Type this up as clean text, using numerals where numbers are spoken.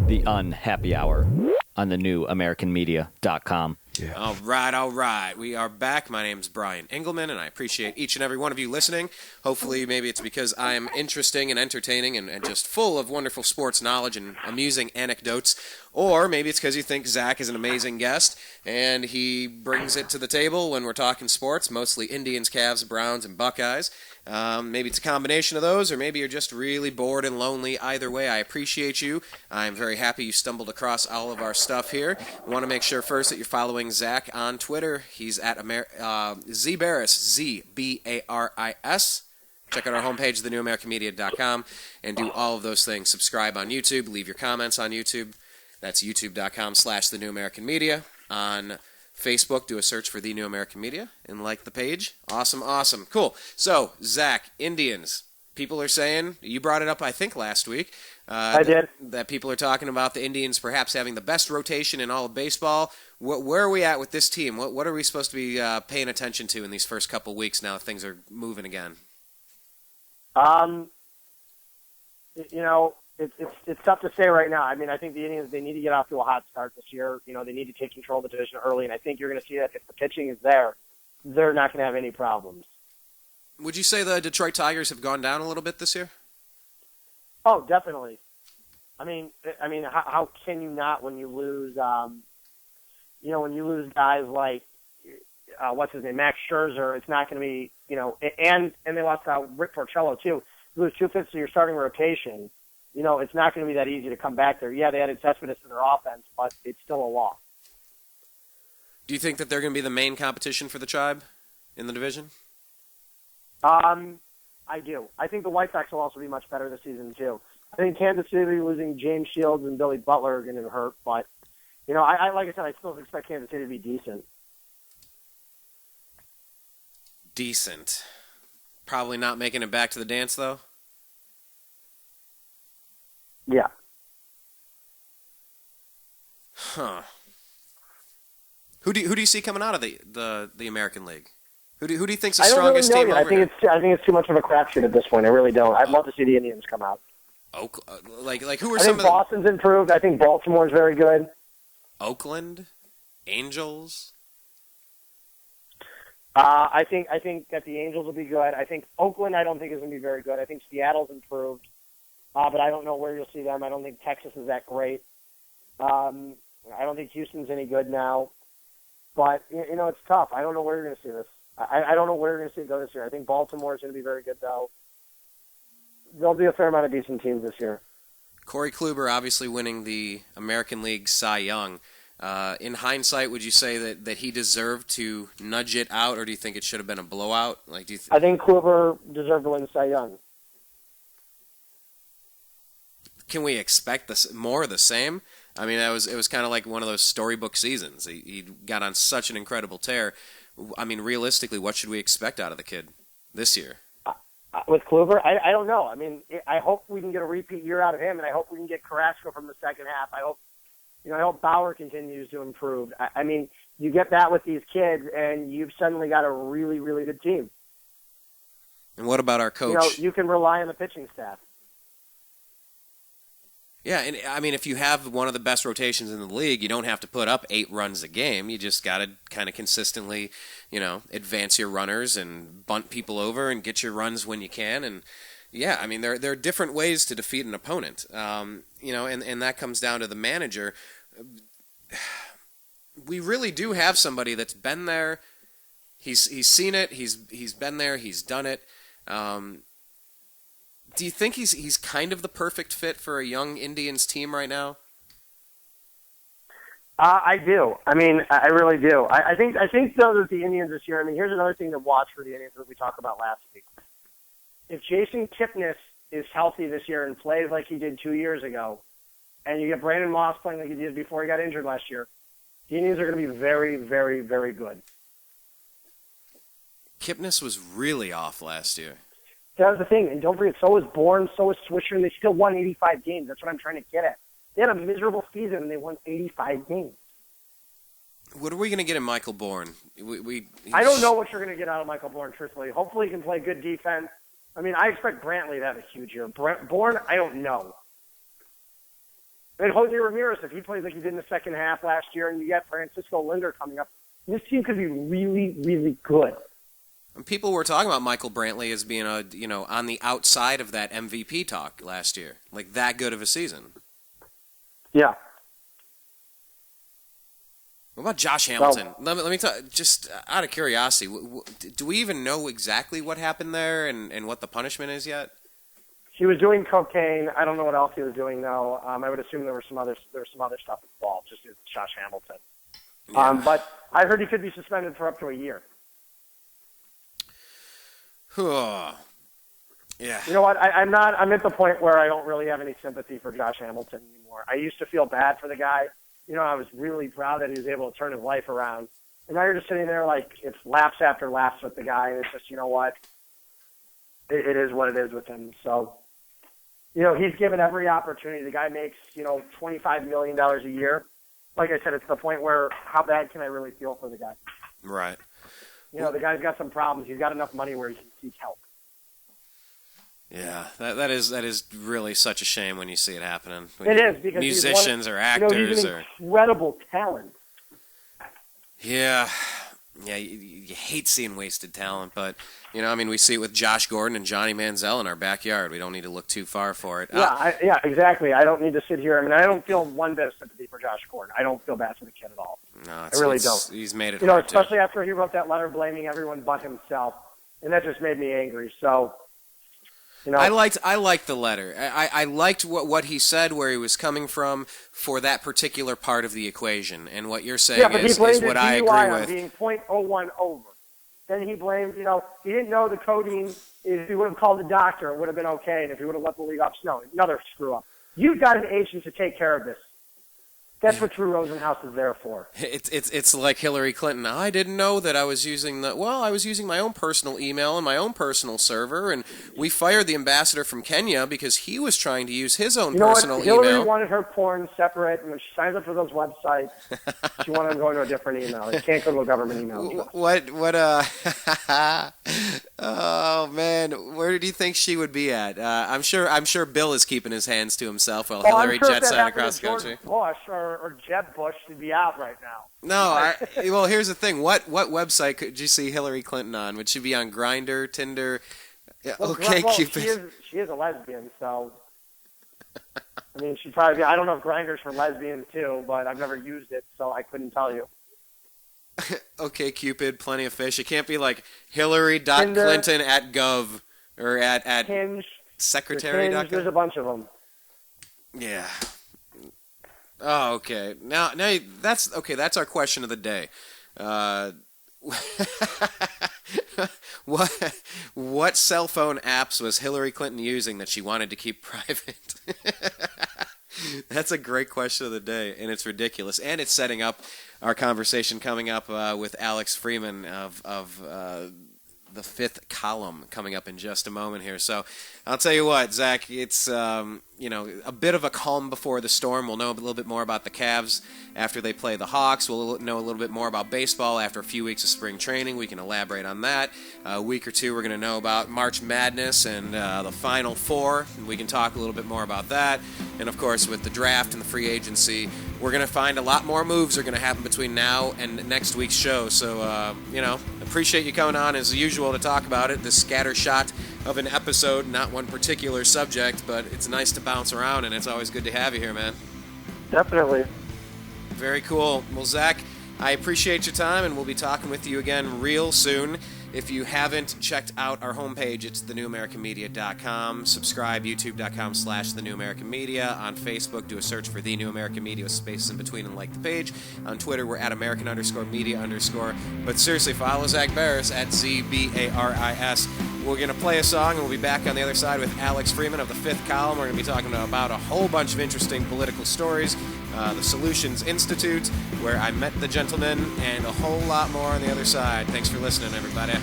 The Unhappy Hour on the new AmericanMedia.com. Yeah. All right. We are back. My name's Brian Engelman, and I appreciate each and every one of you listening. Hopefully, maybe it's because I am interesting and entertaining and just full of wonderful sports knowledge and amusing anecdotes. Or maybe it's because you think Zach is an amazing guest, and he brings it to the table when we're talking sports, mostly Indians, Cavs, Browns, and Buckeyes. Maybe it's a combination of those, or maybe you're just really bored and lonely. Either way, I appreciate you. I'm very happy you stumbled across all of our stuff here. I want to make sure first that you're following Zach on Twitter. He's at Z Baris, Z-B-A-R-I-S. Check out our homepage, thenewamericanmedia.com, and do all of those things. Subscribe on YouTube. Leave your comments on YouTube. That's youtube.com/thenewamericanmedia. On Facebook, do a search for The New American Media and like the page. Awesome. Cool. So, Zach, Indians. People are saying, you brought it up, I think, last week. I did. That people are talking about the Indians perhaps having the best rotation in all of baseball. Where are we at with this team? What are we supposed to be paying attention to in these first couple weeks now that things are moving again? It's tough to say right now. I mean, I think the Indians, they need to get off to a hot start this year. You know, they need to take control of the division early, and I think you're going to see that if the pitching is there, they're not going to have any problems. Would you say the Detroit Tigers have gone down a little bit this year? Oh, definitely. I mean, how can you not when you lose, when you lose guys like, what's his name, Max Scherzer, it's not going to be, and they lost Rick Porcello, too. You lose 2/5 of your starting rotation. It's not going to be that easy to come back there. Yeah, they added Cespedes to their offense, but it's still a loss. Do you think that they're going to be the main competition for the Tribe in the division? I do. I think the White Sox will also be much better this season, too. I think Kansas City losing James Shields and Billy Butler are going to hurt, but, I like I said, I still expect Kansas City to be decent. Decent. Probably not making it back to the dance, though? Yeah. Huh. Who do you see coming out of the American League? Who do you think's the strongest team over here? I think it's too much of a crapshoot at this point. I really don't. I'd love to see the Indians come out. Like who are I some think of Boston's improved. I think Baltimore's very good. Oakland, Angels. I think that the Angels will be good. I think Oakland, I don't think is going to be very good. I think Seattle's improved, but I don't know where you'll see them. I don't think Texas is that great. I don't think Houston's any good now. But, it's tough. I don't know where you're going to see this. I don't know where you're going to see it go this year. I think Baltimore is going to be very good, though. There'll be a fair amount of decent teams this year. Corey Kluber obviously winning the American League Cy Young. In hindsight, would you say that he deserved to nudge it out, or do you think it should have been a blowout? I think Kluber deserved to win Cy Young. Can we expect more of the same? I mean, it was kind of like one of those storybook seasons. He got on such an incredible tear. I mean, realistically, what should we expect out of the kid this year? With Kluber, I don't know. I mean, I hope we can get a repeat year out of him, and I hope we can get Carrasco from the second half. I hope Bauer continues to improve. I mean, you get that with these kids, and you've suddenly got a really, really good team. And what about our coach? You can rely on the pitching staff. Yeah, and I mean, if you have one of the best rotations in the league, you don't have to put up 8 runs a game. You just got to kind of consistently, advance your runners and bunt people over and get your runs when you can. And yeah, I mean, there are different ways to defeat an opponent. And that comes down to the manager. We really do have somebody that's been there. He's seen it. He's been there. He's done it. Do you think he's kind of the perfect fit for a young Indians team right now? I do. I mean, I really do. I think though that the Indians this year. I mean, here's another thing to watch for the Indians that we talked about last week. If Jason Kipnis is healthy this year and plays like he did 2 years ago, and you get Brandon Moss playing like he did before he got injured last year, the Indians are going to be very, very, very good. Kipnis was really off last year. That was the thing. And don't forget, so was Bourne, so was Swisher, and they still won 85 games. That's what I'm trying to get at. They had a miserable season, and they won 85 games. What are we going to get in Michael Bourne? I don't know what you're going to get out of Michael Bourne, truthfully. Hopefully he can play good defense. I mean, I expect Brantley to have a huge year. Bourne, I don't know. And Jose Ramirez, if he plays like he did in the second half last year, and you get Francisco Linder coming up, this team could be really, really good. And people were talking about Michael Brantley as being on the outside of that MVP talk last year, like that good of a season. Yeah. What about Josh Hamilton? Let me talk, just out of curiosity, do we even know exactly what happened there and what the punishment is yet? He was doing cocaine. I don't know what else he was doing though. I would assume there was some other stuff involved. Just as Josh Hamilton. Yeah. But I heard he could be suspended for up to a year. Yeah. You know what? I'm at the point where I don't really have any sympathy for Josh Hamilton anymore. I used to feel bad for the guy. You know, I was really proud that he was able to turn his life around. And now you're just sitting there like it's laps after laps with the guy, and it's just, you know what? It is what it is with him. So, you know, he's given every opportunity. The guy makes, $25 million a year. Like I said, it's the point where how bad can I really feel for the guy? Right. You know, the guy's got some problems. He's got enough money where he can seek help. Yeah, that is really such a shame when you see it happening. It is, because musicians or actors he's an incredible talent. Yeah, you hate seeing wasted talent, but we see it with Josh Gordon and Johnny Manziel in our backyard. We don't need to look too far for it. Yeah, exactly. I don't need to sit here. I don't feel one bit of sympathy for Josh Gordon. I don't feel bad for the kid at all. No, I really don't. He's made it hard especially after he wrote that letter blaming everyone but himself, and that just made me angry. So. I liked the letter. I liked what he said, where he was coming from for that particular part of the equation. And what you're saying is what I agree on with. Being .01 over. Then he blamed, he didn't know the codeine. If he would have called the doctor, it would have been okay. And if he would have let the league off, no, another screw up. You've got an agent to take care of this. That's what Drew Rosenhaus is there for. It's like Hillary Clinton. I didn't know that I was using I was using my own personal email and my own personal server, and we fired the ambassador from Kenya because he was trying to use his own personal email. Hillary wanted her porn separate, and when she signs up for those websites, she wanted to go into a different email. It can't go to a government email. Oh man, where do you think she would be at? I'm sure Bill is keeping his hands to himself while Hillary jets out across the country. Bush or Jeb Bush should be out right now. No, well, here's the thing. What website could you see Hillary Clinton on? Would she be on Grindr, Tinder? Cupid. She is a lesbian, so she'd probably be. I don't know if Grindr's for lesbians too, but I've never used it, so I couldn't tell you. Okay, Cupid, plenty of fish. It can't be like Hillary.Clinton@gov or at Hinge, secretary.gov. There's a bunch of them. Yeah. Oh, okay. Now that's okay. That's our question of the day. What cell phone apps was Hillary Clinton using that she wanted to keep private? That's a great question of the day, and it's ridiculous. And it's setting up our conversation coming up with Alex Freeman of the Fifth Column coming up in just a moment here. So I'll tell you what, Zach, it's a bit of a calm before the storm. We'll know a little bit more about the Cavs after they play the Hawks. We'll know a little bit more about baseball after a few weeks of spring training. We can elaborate on that. A week or two, we're going to know about March Madness and the Final Four, and we can talk a little bit more about that. And, of course, with the draft and the free agency, we're going to find a lot more moves are going to happen between now and next week's show. So, appreciate you coming on as usual to talk about it. This scattershot of an episode, not one particular subject, but it's nice to bounce around, and it's always good to have you here, man. Definitely. Very cool. Well, Zach, I appreciate your time, and we'll be talking with you again real soon. If you haven't checked out our homepage, it's thenewamericanmedia.com. Subscribe, youtube.com/thenewamericanmedia. On Facebook, do a search for The New American Media with spaces in between and like the page. On Twitter, we're at American_media_. But seriously, follow Zak Baris at ZBARIS. We're going to play a song, and we'll be back on the other side with Alex Freeman of the Fifth Column. We're going to be talking about a whole bunch of interesting political stories, the Solutions Institute, where I met the gentleman, and a whole lot more on the other side. Thanks for listening, everybody.